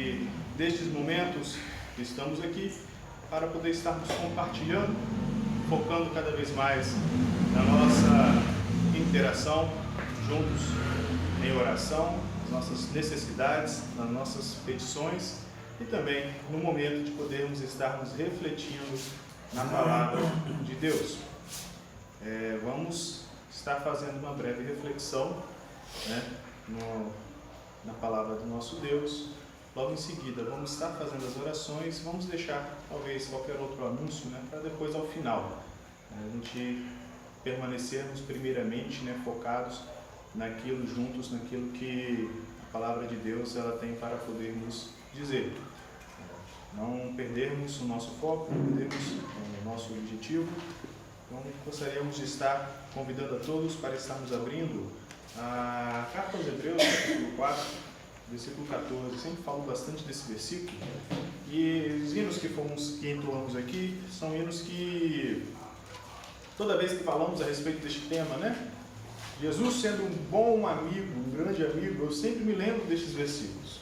e destes momentos que estamos aqui para poder estarmos compartilhando, focando cada vez mais na nossa interação juntos em oração, nas nossas necessidades, nas nossas petições e também no momento de podermos estarmos refletindo na palavra de Deus. Vamos estar fazendo uma breve reflexão, na palavra do nosso Deus. Logo em seguida vamos estar fazendo as orações, vamos deixar talvez qualquer outro anúncio, para depois ao final a gente permanecermos primeiramente focados naquilo juntos, naquilo que a palavra de Deus ela tem para poder nos dizer. Não perdermos o nosso foco, não perdermos o nosso objetivo. Então gostaríamos de estar convidando a todos para estarmos abrindo a carta aos Hebreus, capítulo 4, versículo 14. Eu sempre falo bastante desse versículo. E os hinos que entoamos aqui são hinos que toda vez que falamos a respeito deste tema, Jesus sendo um bom amigo, um grande amigo, eu sempre me lembro destes versículos.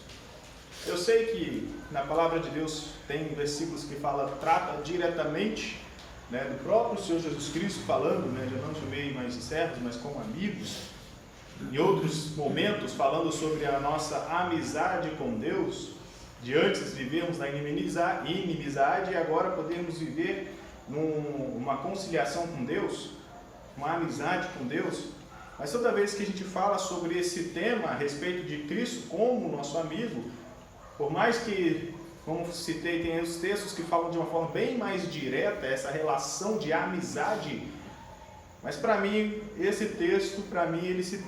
Eu sei que na palavra de Deus tem versículos que trata diretamente do próprio Senhor Jesus Cristo falando, já não chamei mais de servos, mas como amigos. Em outros momentos falando sobre a nossa amizade com Deus, de antes vivermos na inimizade e agora podemos viver numa conciliação com Deus, uma amizade com Deus. Mas toda vez que a gente fala sobre esse tema a respeito de Cristo como nosso amigo, por mais que, como citei, tem os textos que falam de uma forma bem mais direta essa relação de amizade, mas para mim, esse texto, ele se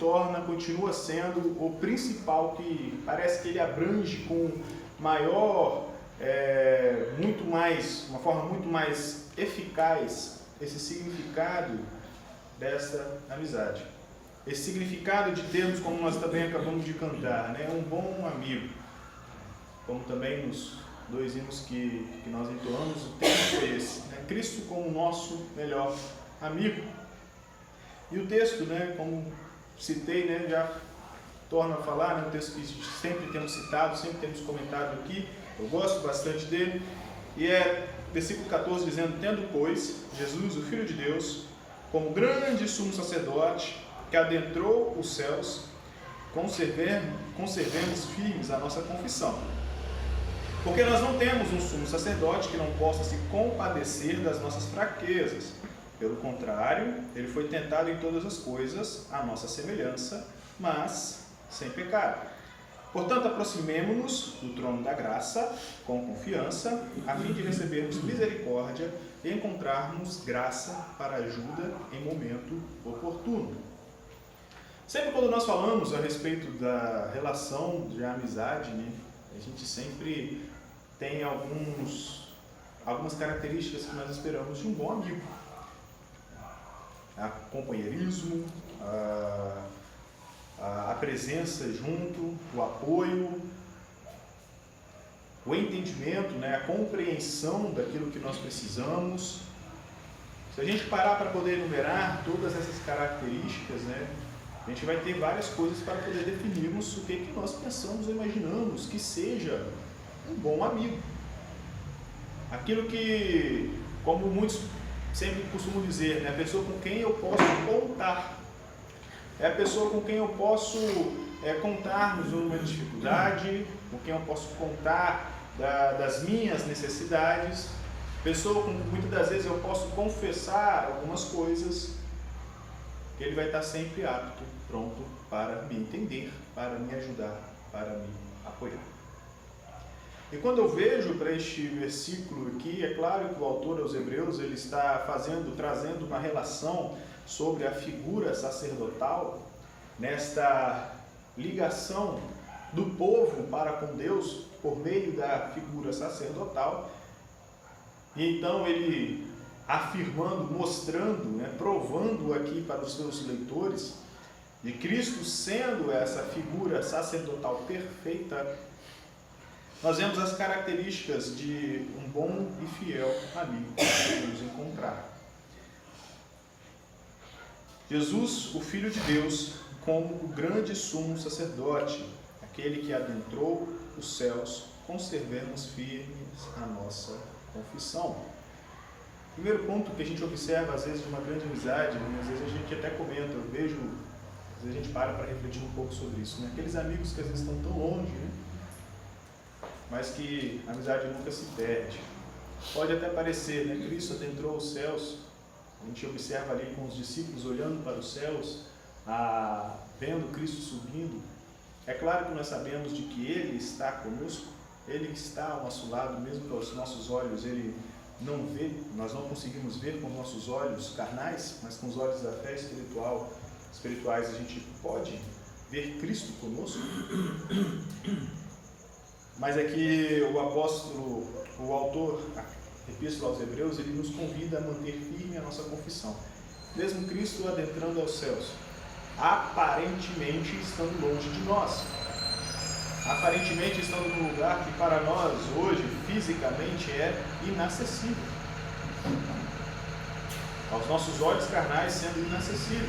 continua sendo o principal, que parece que ele abrange com maior, uma forma muito mais eficaz esse significado dessa amizade. Esse significado de termos, como nós também acabamos de cantar, um bom amigo. Como também nos dois hinos que nós entoamos, o tema foi esse, Cristo como nosso melhor amigo. E o texto, como citei, já torna a falar, um texto que sempre temos citado, sempre temos comentado aqui, eu gosto bastante dele, e é versículo 14 dizendo: tendo, pois, Jesus, o Filho de Deus, como grande sumo sacerdote, que adentrou os céus, conservemos firmes a nossa confissão. Porque nós não temos um sumo sacerdote que não possa se compadecer das nossas fraquezas. Pelo contrário, ele foi tentado em todas as coisas, à nossa semelhança, mas sem pecado. Portanto, aproximemo-nos do trono da graça com confiança, a fim de recebermos misericórdia e encontrarmos graça para ajuda em momento oportuno. Sempre quando nós falamos a respeito da relação de amizade, a gente sempre tem algumas características que nós esperamos de um bom amigo. Companheirismo, a presença junto, o apoio, o entendimento, a compreensão daquilo que nós precisamos. Se a gente parar para poder enumerar todas essas características, a gente vai ter várias coisas para poder definirmos o que nós pensamos ou imaginamos que seja um bom amigo. Aquilo que, como muitos sempre costumo dizer, a pessoa com quem eu posso contar. É a pessoa com quem eu posso contar nos momentos de dificuldade, com quem eu posso contar das minhas necessidades. Pessoa com que muitas das vezes eu posso confessar algumas coisas, que ele vai estar sempre apto, pronto para me entender, para me ajudar, para me apoiar. E quando eu vejo para este versículo aqui, é claro que o autor aos Hebreus ele está trazendo uma relação sobre a figura sacerdotal, nesta ligação do povo para com Deus por meio da figura sacerdotal. E então ele afirmando, mostrando, provando aqui para os seus leitores de Cristo sendo essa figura sacerdotal perfeita. Nós vemos as características de um bom e fiel amigo que podemos encontrar. Jesus, o Filho de Deus, como o grande sumo sacerdote, aquele que adentrou os céus, conservemos firmes a nossa confissão. Primeiro ponto que a gente observa, às vezes, de uma grande amizade, né? Às vezes a gente até comenta, eu vejo, às vezes a gente para refletir um pouco sobre isso, né? Aqueles amigos que às vezes estão tão longe, né? Mas que a amizade nunca se perde. Pode até parecer, né? Cristo adentrou os céus, a gente observa ali com os discípulos olhando para os céus, vendo Cristo subindo. É claro que nós sabemos de que Ele está conosco, Ele está ao nosso lado, mesmo que aos nossos olhos Ele não vê, nós não conseguimos ver com nossos olhos carnais, mas com os olhos da fé espirituais a gente pode ver Cristo conosco. Mas é que o apóstolo, o autor da Epístola aos Hebreus, ele nos convida a manter firme a nossa confissão. Mesmo Cristo adentrando aos céus, aparentemente estando longe de nós. Aparentemente estando num lugar que para nós hoje, fisicamente, é inacessível. Aos nossos olhos carnais sendo inacessível.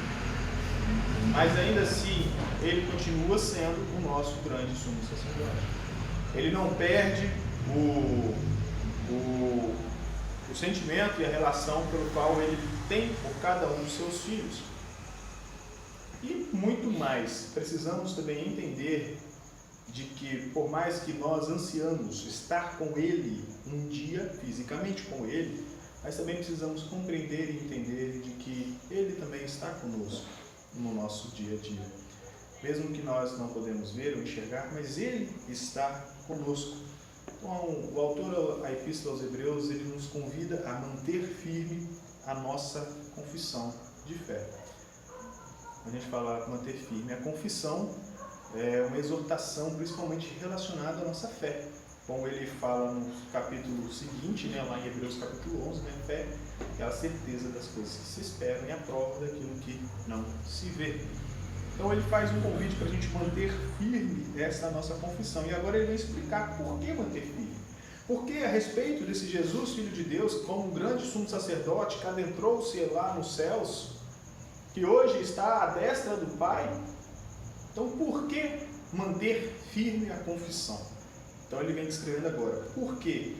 Mas ainda assim, Ele continua sendo o nosso grande sumo sacerdote. Ele não perde o sentimento e a relação pelo qual Ele tem por cada um dos seus filhos. E muito mais, precisamos também entender de que, por mais que nós ansiamos estar com Ele um dia, fisicamente com Ele, mas também precisamos compreender e entender de que Ele também está conosco no nosso dia a dia. Mesmo que nós não podemos ver ou enxergar, mas Ele está conosco. Então, o autor da Epístola aos Hebreus, ele nos convida a manter firme a nossa confissão de fé. A gente fala manter firme a confissão, é uma exortação principalmente relacionada à nossa fé. Como ele fala no capítulo seguinte, né, lá em Hebreus capítulo 11, né, fé é a certeza das coisas que se esperam e a prova daquilo que não se vê. Então ele faz um convite para a gente manter firme essa nossa confissão. E agora ele vai explicar por que manter firme. Porque a respeito desse Jesus, Filho de Deus, como um grande sumo sacerdote que adentrou-se lá nos céus, que hoje está à destra do Pai, então por que manter firme a confissão? Então ele vem descrevendo agora. Por quê?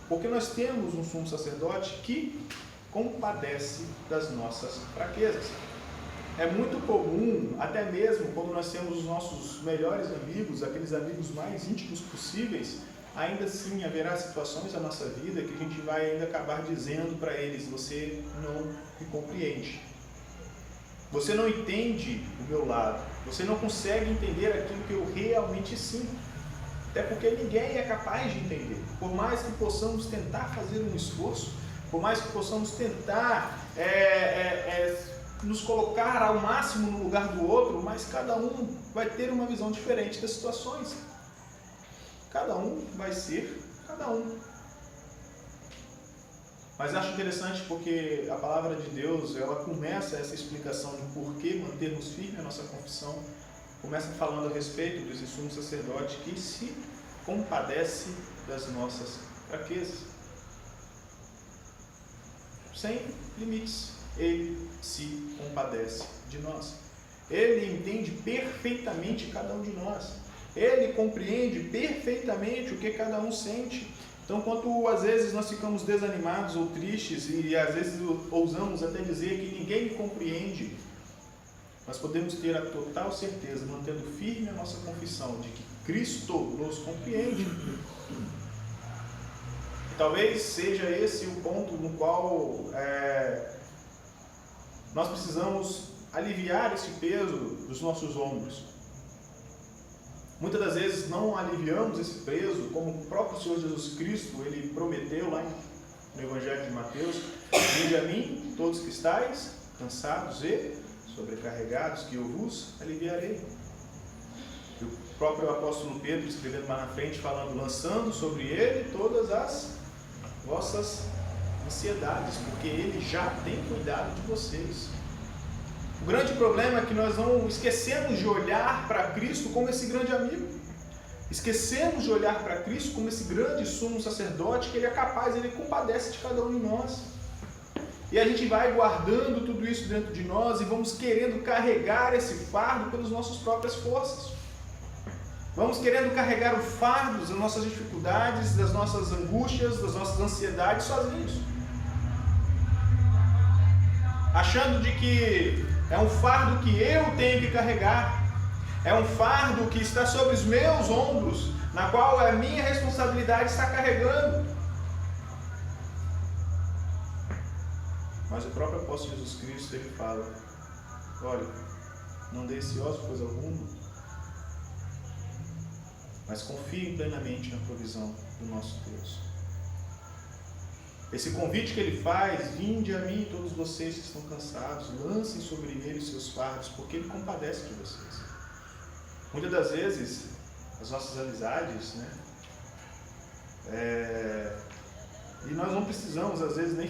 Porque nós temos um sumo sacerdote que compadece das nossas fraquezas. É muito comum, até mesmo quando nós temos os nossos melhores amigos, aqueles amigos mais íntimos possíveis, ainda assim haverá situações na nossa vida que a gente vai ainda acabar dizendo para eles: você não me compreende. Você não entende o meu lado. Você não consegue entender aquilo que eu realmente sinto. Até porque ninguém é capaz de entender. Por mais que possamos tentar fazer um esforço, por mais que possamos tentar nos colocar ao máximo no lugar do outro, mas cada um vai ter uma visão diferente das situações. Cada um vai ser cada um. Mas acho interessante porque a palavra de Deus, ela começa essa explicação de por que mantermos firme a nossa confissão, começa falando a respeito desse sumo sacerdote que se compadece das nossas fraquezas. Sem limites, Ele se compadece de nós. Ele entende perfeitamente cada um de nós. Ele compreende perfeitamente o que cada um sente. Então, quando às vezes nós ficamos desanimados ou tristes e às vezes ousamos até dizer que ninguém me compreende, nós podemos ter a total certeza, mantendo firme a nossa confissão de que Cristo nos compreende. E talvez seja esse o ponto no qual nós precisamos aliviar esse peso dos nossos ombros. Muitas das vezes não aliviamos esse peso, como o próprio Senhor Jesus Cristo, Ele prometeu lá no Evangelho de Mateus: vinde a mim, todos que estáis cansados e sobrecarregados, que eu vos aliviarei. E o próprio apóstolo Pedro, escrevendo mais na frente, falando: lançando sobre Ele todas as vossas ansiedades, porque Ele já tem cuidado de vocês. O grande problema é que nós não esquecemos de olhar para Cristo como esse grande amigo. Esquecemos de olhar para Cristo como esse grande sumo sacerdote, que Ele é capaz, Ele compadece de cada um de nós. E a gente vai guardando tudo isso dentro de nós e vamos querendo carregar esse fardo pelas nossas próprias forças. Vamos querendo carregar o fardo das nossas dificuldades, das nossas angústias, das nossas ansiedades sozinhos. Achando de que é um fardo que eu tenho que carregar. É um fardo que está sobre os meus ombros, na qual a minha responsabilidade está carregando. Mas o próprio apóstolo Jesus Cristo, ele fala: olha, não andei ansioso por coisa alguma, mas confiem plenamente na provisão do nosso Deus. Esse convite que ele faz: vinde a mim todos vocês que estão cansados, lancem sobre ele os seus fardos, porque ele compadece de vocês. Muitas das vezes, as nossas amizades, e nós não precisamos às vezes nem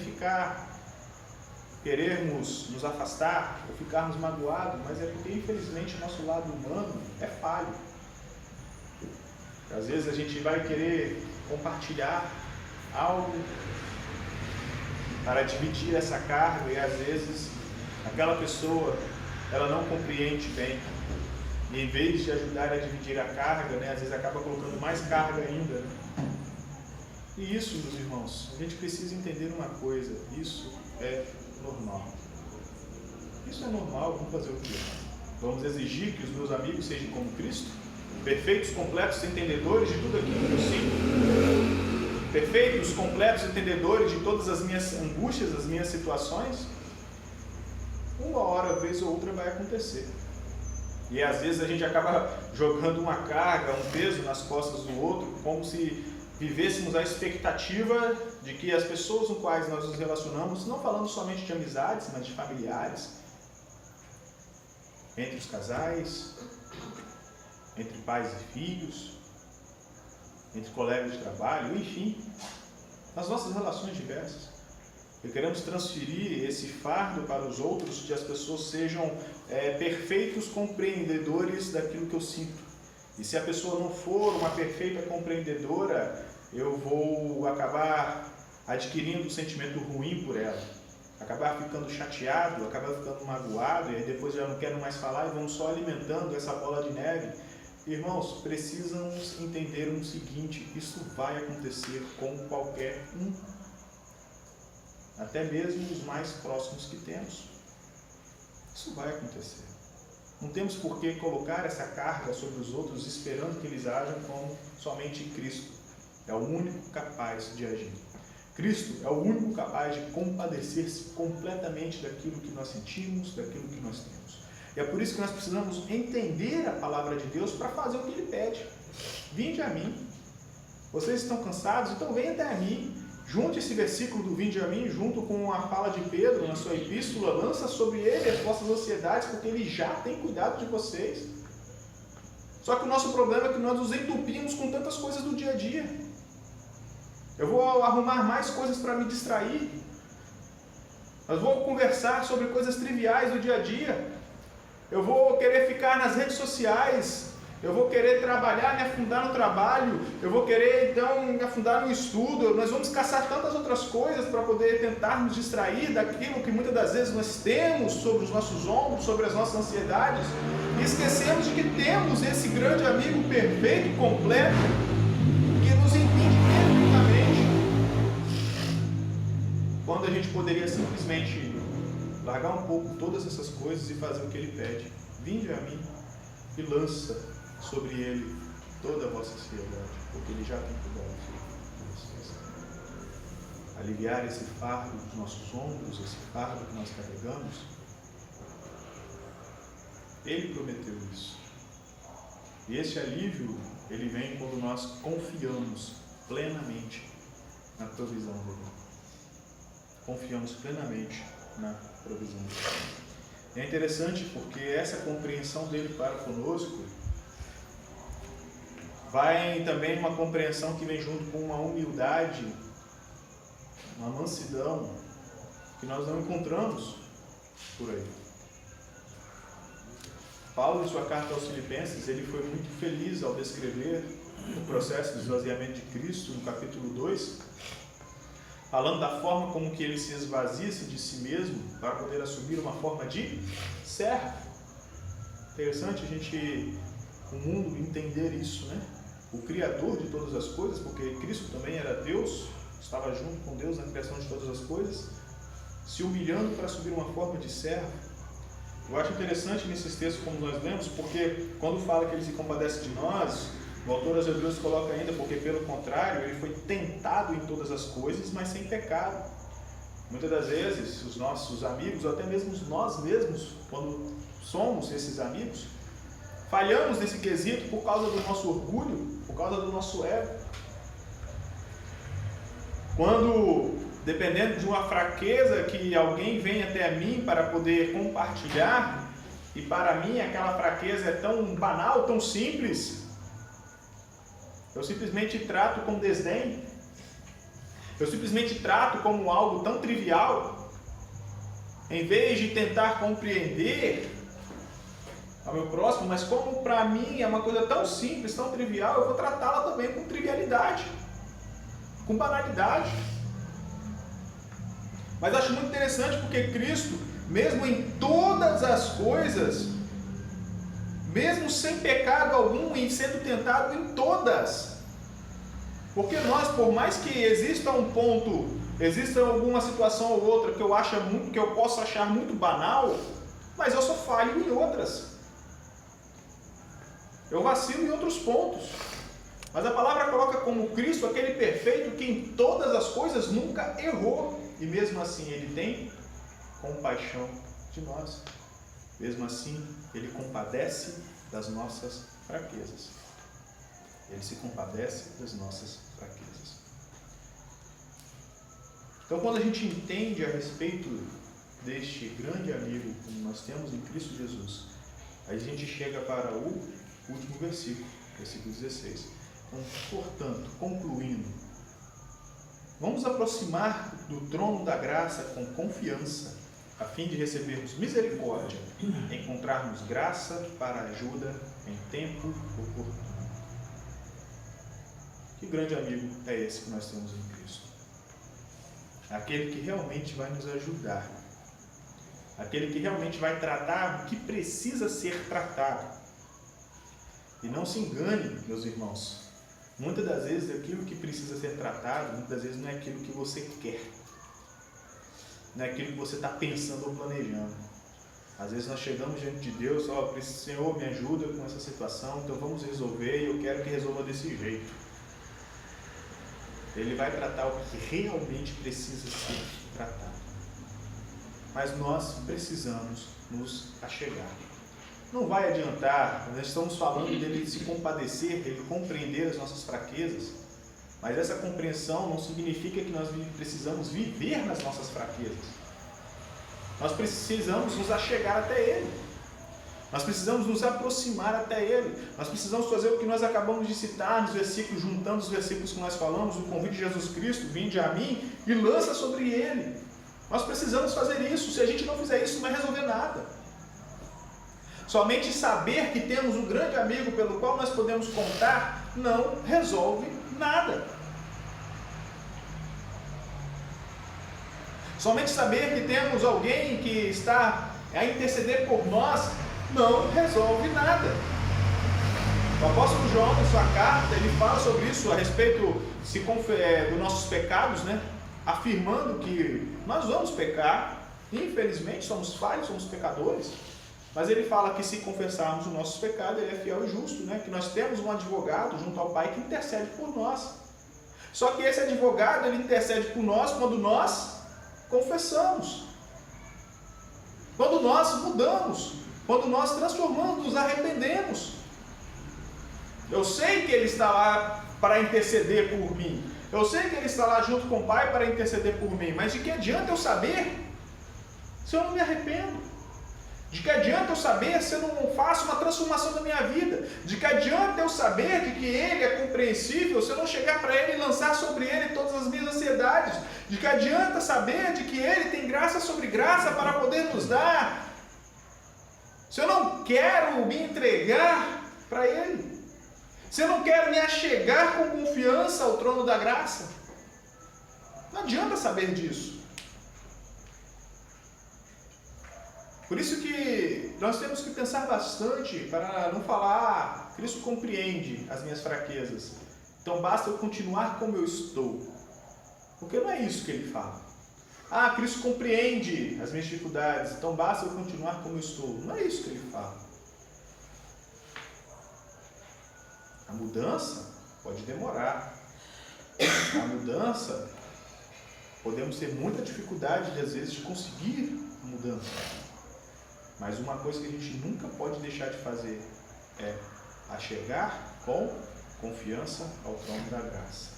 querermos nos afastar ou ficarmos magoados, mas é porque infelizmente o nosso lado humano é falho. Às vezes a gente vai querer compartilhar algo para dividir essa carga e às vezes aquela pessoa ela não compreende bem. E em vez de ajudar a dividir a carga, às vezes acaba colocando mais carga ainda. E isso, meus irmãos, a gente precisa entender uma coisa: isso é normal. Isso é normal. Vamos fazer o quê? Vamos exigir que os meus amigos sejam como Cristo? Perfeitos, completos, entendedores de tudo aquilo que eu sinto? Perfeitos, completos, entendedores de todas as minhas angústias, as minhas situações? Uma hora, vez ou outra, vai acontecer. E às vezes a gente acaba jogando uma carga, um peso nas costas do outro, como se vivêssemos a expectativa de que as pessoas com quais nós nos relacionamos, não falando somente de amizades, mas de familiares, entre os casais, entre pais e filhos, entre colegas de trabalho, enfim, nas nossas relações diversas. E queremos transferir esse fardo para os outros, que as pessoas sejam perfeitos compreendedores daquilo que eu sinto. E se a pessoa não for uma perfeita compreendedora, eu vou acabar adquirindo um sentimento ruim por ela. Acabar ficando chateado, acabar ficando magoado, e aí depois já não quero mais falar e vamos só alimentando essa bola de neve. Irmãos, precisamos entender o seguinte: isso vai acontecer com qualquer um. Até mesmo os mais próximos que temos. Isso vai acontecer. Não temos por que colocar essa carga sobre os outros esperando que eles ajam como somente Cristo. É o único capaz de agir. Cristo é o único capaz de compadecer-se completamente daquilo que nós sentimos, daquilo que nós temos. E é por isso que nós precisamos entender a palavra de Deus para fazer o que Ele pede. Vinde a mim. Vocês estão cansados? Então venham até a mim. Junte esse versículo do vinde a mim junto com a fala de Pedro na sua epístola, lança sobre ele as vossas ansiedades, porque ele já tem cuidado de vocês. Só que o nosso problema é que nós nos entupimos com tantas coisas do dia a dia. Eu vou arrumar mais coisas para me distrair. Nós vou conversar sobre coisas triviais do dia a dia. Eu vou querer ficar nas redes sociais. Eu vou querer trabalhar, me afundar no trabalho, eu vou querer então me afundar no estudo, nós vamos caçar tantas outras coisas para poder tentar nos distrair daquilo que muitas das vezes nós temos sobre os nossos ombros, sobre as nossas ansiedades, e esquecemos de que temos esse grande amigo perfeito, completo, que nos entende perfeitamente, quando a gente poderia simplesmente largar um pouco todas essas coisas e fazer o que ele pede. Vinde a mim e lança sobre ele toda a vossa ansiedade, porque ele já tem cuidado de vocês. Aliviar esse fardo dos nossos ombros, esse fardo que nós carregamos, ele prometeu isso. E esse alívio, ele vem quando nós confiamos plenamente na provisão dele. Confiamos plenamente na provisão dele. É interessante porque essa compreensão dele para conosco vai também uma compreensão que vem junto com uma humildade, uma mansidão, que nós não encontramos por aí. Paulo, em sua carta aos Filipenses, ele foi muito feliz ao descrever o processo de esvaziamento de Cristo, no capítulo 2, falando da forma como que ele se esvazia-se de si mesmo para poder assumir uma forma de servo. Interessante a gente o mundo entender isso, né? O Criador de todas as coisas, porque Cristo também era Deus, estava junto com Deus na criação de todas as coisas, se humilhando para assumir uma forma de servo. Eu acho interessante nesses textos como nós lemos, porque quando fala que ele se compadece de nós, o autor aos Hebreus coloca ainda, porque pelo contrário, ele foi tentado em todas as coisas, mas sem pecado. Muitas das vezes, os nossos amigos, ou até mesmo nós mesmos, quando somos esses amigos, falhamos nesse quesito por causa do nosso orgulho, por causa do nosso ego. Quando, dependendo de uma fraqueza que alguém vem até mim para poder compartilhar, e para mim aquela fraqueza é tão banal, tão simples, eu simplesmente trato com desdém, eu simplesmente trato como algo tão trivial, em vez de tentar compreender ao meu próximo, mas como para mim é uma coisa tão simples, tão trivial, eu vou tratá-la também com trivialidade, com banalidade. Mas acho muito interessante porque Cristo, mesmo em todas as coisas, mesmo sem pecado algum, e sendo tentado em todas, porque nós, por mais que exista um ponto, exista alguma situação ou outra que eu possa achar muito banal, mas eu sou falho em outras. Eu vacilo em outros pontos. Mas a palavra coloca como Cristo aquele perfeito que em todas as coisas nunca errou. E mesmo assim ele tem compaixão de nós. Mesmo assim ele compadece das nossas fraquezas. Ele se compadece das nossas fraquezas. Então quando a gente entende a respeito deste grande amigo que nós temos em Cristo Jesus, aí a gente chega para o último versículo, versículo 16. Então, portanto, concluindo, vamos aproximar do trono da graça com confiança, a fim de recebermos misericórdia, encontrarmos graça para ajuda em tempo oportuno. Que grande amigo é esse que nós temos em Cristo? Aquele que realmente vai nos ajudar, aquele que realmente vai tratar o que precisa ser tratado. E não se engane, meus irmãos, muitas das vezes aquilo que precisa ser tratado, muitas das vezes não é aquilo que você quer, não é aquilo que você está pensando ou planejando. Às vezes nós chegamos diante de Deus, Senhor, me ajuda com essa situação, então vamos resolver e eu quero que resolva desse jeito. Ele vai tratar o que realmente precisa ser tratado. Mas nós precisamos nos achegar. Não vai adiantar, nós estamos falando dele se compadecer, ele compreender as nossas fraquezas, mas essa compreensão não significa que nós precisamos viver nas nossas fraquezas. Nós precisamos nos achegar até ele. Nós precisamos nos aproximar até ele. Nós precisamos fazer o que nós acabamos de citar nos versículos, juntando os versículos que nós falamos, o convite de Jesus Cristo, vinde a mim e lança sobre ele. Nós precisamos fazer isso. Se a gente não fizer isso, não vai resolver nada. Somente saber que temos um grande amigo pelo qual nós podemos contar não resolve nada. Somente saber que temos alguém que está a interceder por nós não resolve nada. O apóstolo João, em sua carta, ele fala sobre isso a respeito dos nossos pecados, né? Afirmando que nós vamos pecar, infelizmente somos falhos, somos pecadores. Mas ele fala que se confessarmos os nossos pecados, ele é fiel e justo, né? Que nós temos um advogado junto ao Pai que intercede por nós. Só que esse advogado, ele intercede por nós quando nós confessamos. Quando nós mudamos. Quando nós transformamos, nos arrependemos. Eu sei que ele está lá para interceder por mim. Eu sei que ele está lá junto com o Pai para interceder por mim. Mas de que adianta eu saber se eu não me arrependo? De que adianta eu saber se eu não faço uma transformação da minha vida? De que adianta eu saber de que Ele é compreensível se eu não chegar para Ele e lançar sobre Ele todas as minhas ansiedades? De que adianta saber de que Ele tem graça sobre graça para poder nos dar, se eu não quero me entregar para Ele? Se eu não quero me achegar com confiança ao trono da graça? Não adianta saber disso. Por isso que nós temos que pensar bastante para não falar, Cristo compreende as minhas fraquezas, então basta eu continuar como eu estou. Porque não é isso que ele fala. Cristo compreende as minhas dificuldades, então basta eu continuar como eu estou. Não é isso que ele fala. A mudança pode demorar. A mudança, podemos ter muita dificuldade, às vezes, de conseguir a mudança. Mas uma coisa que a gente nunca pode deixar de fazer é chegar com confiança ao trono da graça.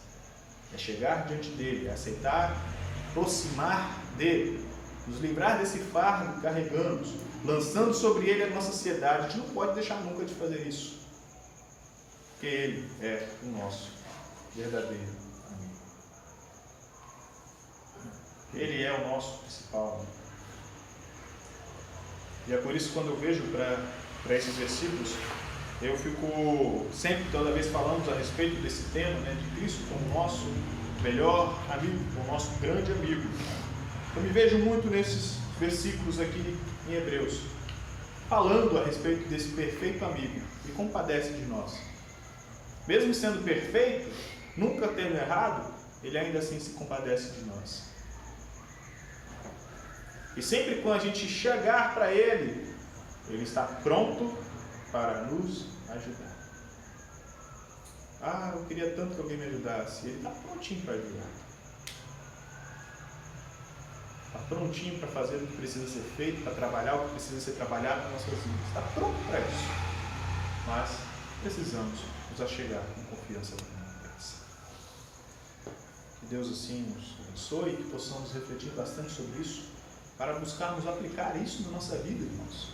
É chegar diante dele, é aceitar, aproximar dele, nos livrar desse fardo que carregamos, lançando sobre ele a nossa ansiedade. A gente não pode deixar nunca de fazer isso. Porque ele é o nosso verdadeiro amigo. Ele é o nosso principal amigo. E é por isso que quando eu vejo para esses versículos, eu fico sempre, toda vez falamos a respeito desse tema, né, de Cristo como nosso melhor amigo, como nosso grande amigo. Eu me vejo muito nesses versículos aqui em Hebreus, falando a respeito desse perfeito amigo que compadece de nós. Mesmo sendo perfeito, nunca tendo errado, ele ainda assim se compadece de nós. E sempre quando a gente chegar para ele, ele está pronto para nos ajudar. Eu queria tanto que alguém me ajudasse. Ele está prontinho para ajudar. Está prontinho para fazer o que precisa ser feito, para trabalhar o que precisa ser trabalhado nas nossas vidas. Está pronto para isso. Mas precisamos nos achegar com confiança na graça. Que Deus assim nos abençoe e que possamos refletir bastante sobre isso, para buscarmos aplicar isso na nossa vida, irmãos.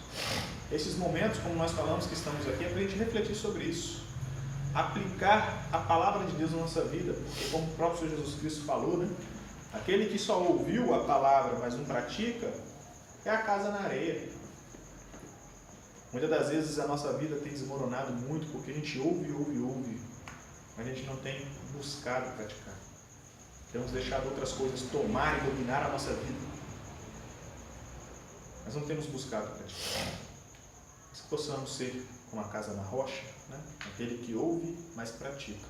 Esses momentos, como nós falamos que estamos aqui, é para a gente refletir sobre isso. Aplicar a palavra de Deus na nossa vida, porque como o próprio Senhor Jesus Cristo falou, né? Aquele que só ouviu a palavra, mas não pratica, é a casa na areia. Muitas das vezes a nossa vida tem desmoronado muito, porque a gente ouve, mas a gente não tem buscado praticar. Temos deixado outras coisas tomar e dominar a nossa vida. Mas não temos buscado praticar. Que possamos ser como a casa na rocha, né? Aquele que ouve, mas pratica.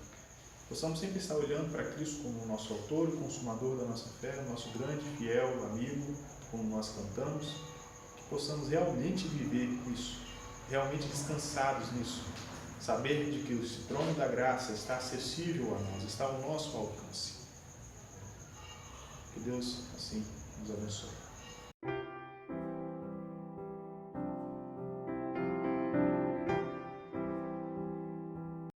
Possamos sempre estar olhando para Cristo como o nosso autor e consumador da nossa fé, nosso grande, fiel amigo, como nós cantamos. Que possamos realmente viver isso, realmente descansados nisso. Saber de que o trono da graça está acessível a nós, está ao nosso alcance. Que Deus assim nos abençoe.